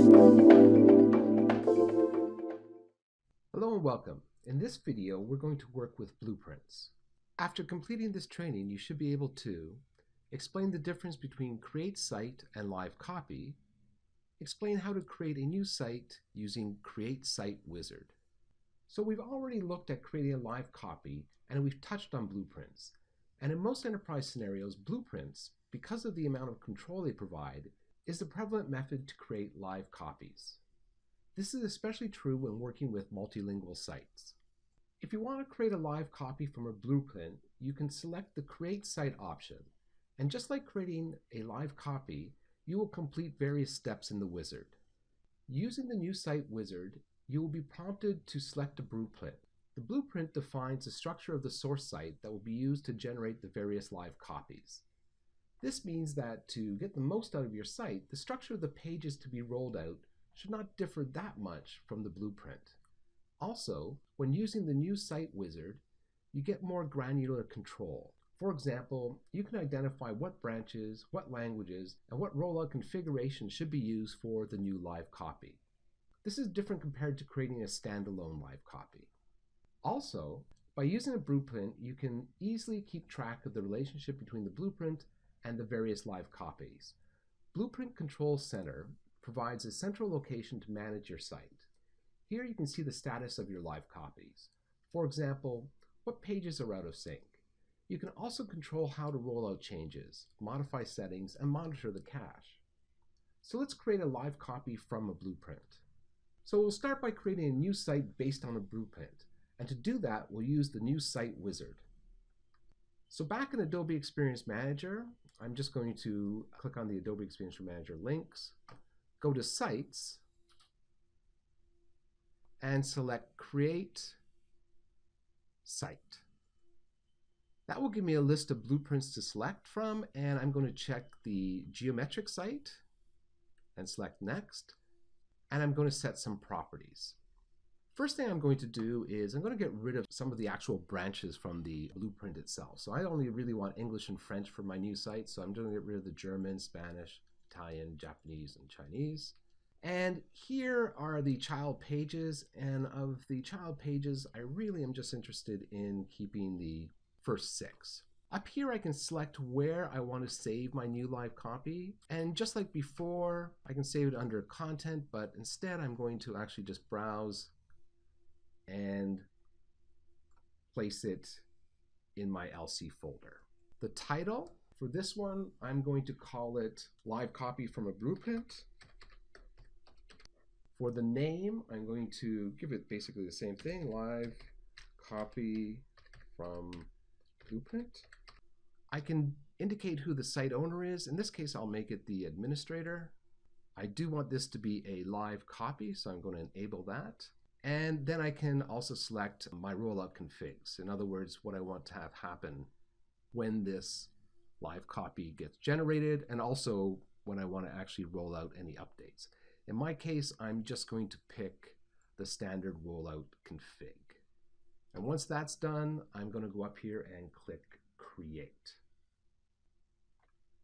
Hello and welcome. In this video, we're going to work with blueprints. After completing this training, you should be able to explain the difference between create site and live copy, explain how to create a new site using create site wizard. So we've already looked at creating a live copy and we've touched on blueprints. And in most enterprise scenarios, blueprints, because of the amount of control they provide, is the prevalent method to create live copies. This is especially true when working with multilingual sites. If you want to create a live copy from a blueprint, you can select the Create Site option. And just like creating a live copy, you will complete various steps in the wizard. Using the new site wizard, you will be prompted to select a blueprint. The blueprint defines the structure of the source site that will be used to generate the various live copies. This means that to get the most out of your site, the structure of the pages to be rolled out should not differ that much from the blueprint. Also, when using the new site wizard, you get more granular control. For example, you can identify what branches, what languages, and what rollout configuration should be used for the new live copy. This is different compared to creating a standalone live copy. Also, by using a blueprint, you can easily keep track of the relationship between the blueprint and the various live copies. Blueprint Control Center provides a central location to manage your site. Here you can see the status of your live copies. For example, what pages are out of sync. You can also control how to roll out changes, modify settings, and monitor the cache. So let's create a live copy from a blueprint. So we'll start by creating a new site based on a blueprint. And to do that, we'll use the new site wizard. So back in Adobe Experience Manager, I'm just going to click on the Adobe Experience Manager links, go to Sites, and select Create Site. That will give me a list of blueprints to select from, and I'm going to check the geometric site and select Next, and I'm going to set some properties. First thing I'm going to do is I'm going to get rid of some of the actual branches from the blueprint itself. So I only really want English and French for my new site, so I'm going to get rid of the German, Spanish, Italian, Japanese, and Chinese. And here are the child pages, and of the child pages, I really am just interested in keeping the first 6. Up here I can select where I want to save my new live copy, and just like before, I can save it under content, but instead I'm going to actually just browse and place it in my LC folder. The title for this one, I'm going to call it Live Copy from a Blueprint. For the name, I'm going to give it basically the same thing, Live Copy from Blueprint. I can indicate who the site owner is. In this case, I'll make it the administrator. I do want this to be a live copy, so I'm going to enable that. And then I can also select my rollout configs. In other words, what I want to have happen when this live copy gets generated, and also when I want to actually roll out any updates. In my case, I'm just going to pick the standard rollout config. And once that's done, I'm going to go up here and click Create.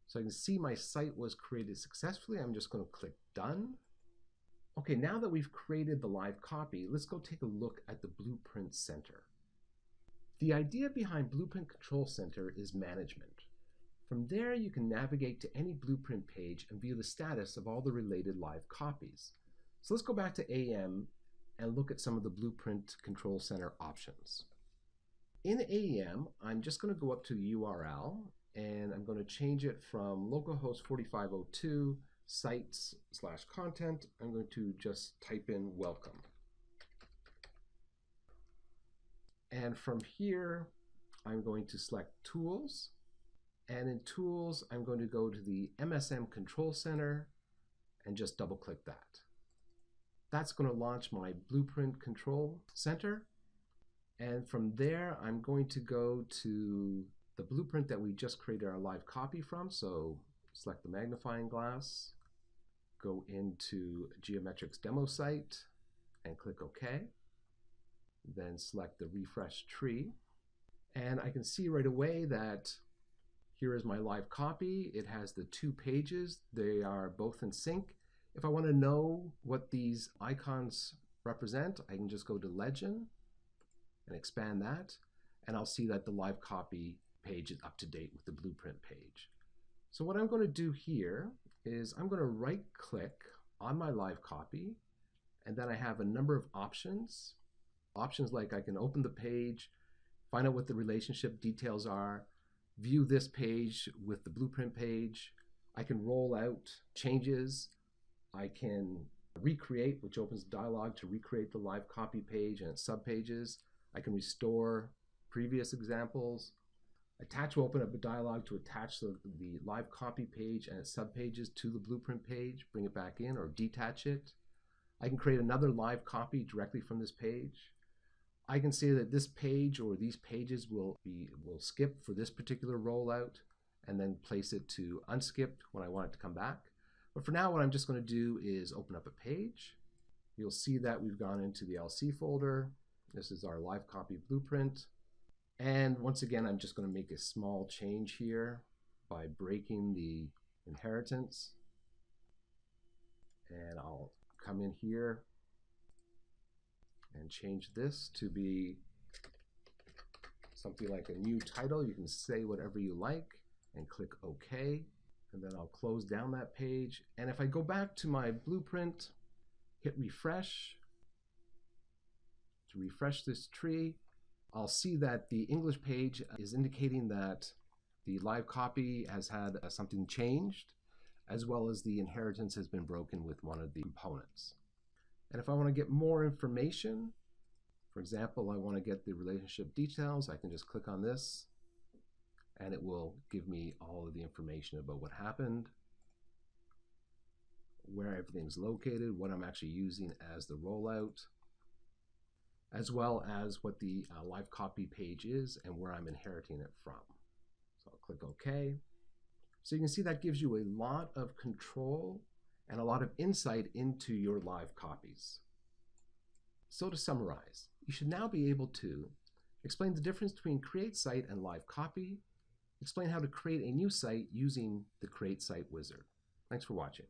So I can see my site was created successfully. I'm just going to click Done. Okay, now that we've created the live copy, let's go take a look at the Blueprint Center. The idea behind Blueprint Control Center is management. From there, you can navigate to any blueprint page and view the status of all the related live copies. So let's go back to AEM and look at some of the Blueprint Control Center options. In AEM, I'm just going to go up to the URL and I'm going to change it from localhost 4502 sites/content. I'm going to just type in welcome. And from here, I'm going to select Tools. And in Tools, I'm going to go to the MSM Control Center and just double click that. That's going to launch my Blueprint Control Center. And from there, I'm going to go to the blueprint that we just created our live copy from. So select the magnifying glass, go into Geometrics demo site and click OK. Then select the refresh tree. And I can see right away that here is my live copy. It has the 2 pages. They are both in sync. If I want to know what these icons represent, I can just go to Legend and expand that, and I'll see that the live copy page is up to date with the blueprint page. So what I'm going to do here is I'm going to right click on my live copy, and then I have a number of options. Options like I can open the page, find out what the relationship details are, view this page with the blueprint page. I can roll out changes. I can recreate, which opens the dialog to recreate the live copy page and its subpages. I can restore previous examples. Attach will open up a dialog to attach the live copy page and its subpages to the blueprint page, bring it back in, or detach it. I can create another live copy directly from this page. I can say that this page or these pages will skip for this particular rollout and then place it to unskipped when I want it to come back. But for now, what I'm just going to do is open up a page. You'll see that we've gone into the LC folder. This is our live copy blueprint. And once again, I'm just going to make a small change here by breaking the inheritance. And I'll come in here and change this to be something like a new title. You can say whatever you like and click OK. And then I'll close down that page. And if I go back to my blueprint, hit refresh to refresh this tree, I'll see that the English page is indicating that the live copy has had something changed, as well as the inheritance has been broken with one of the components. And if I want to get more information, for example, I want to get the relationship details, I can just click on this and it will give me all of the information about what happened, where everything's located, what I'm actually using as the rollout, as well as what the live copy page is and where I'm inheriting it from. So I'll click OK. So you can see that gives you a lot of control and a lot of insight into your live copies. So to summarize, you should now be able to explain the difference between create site and live copy, explain how to create a new site using the Create Site wizard. Thanks for watching.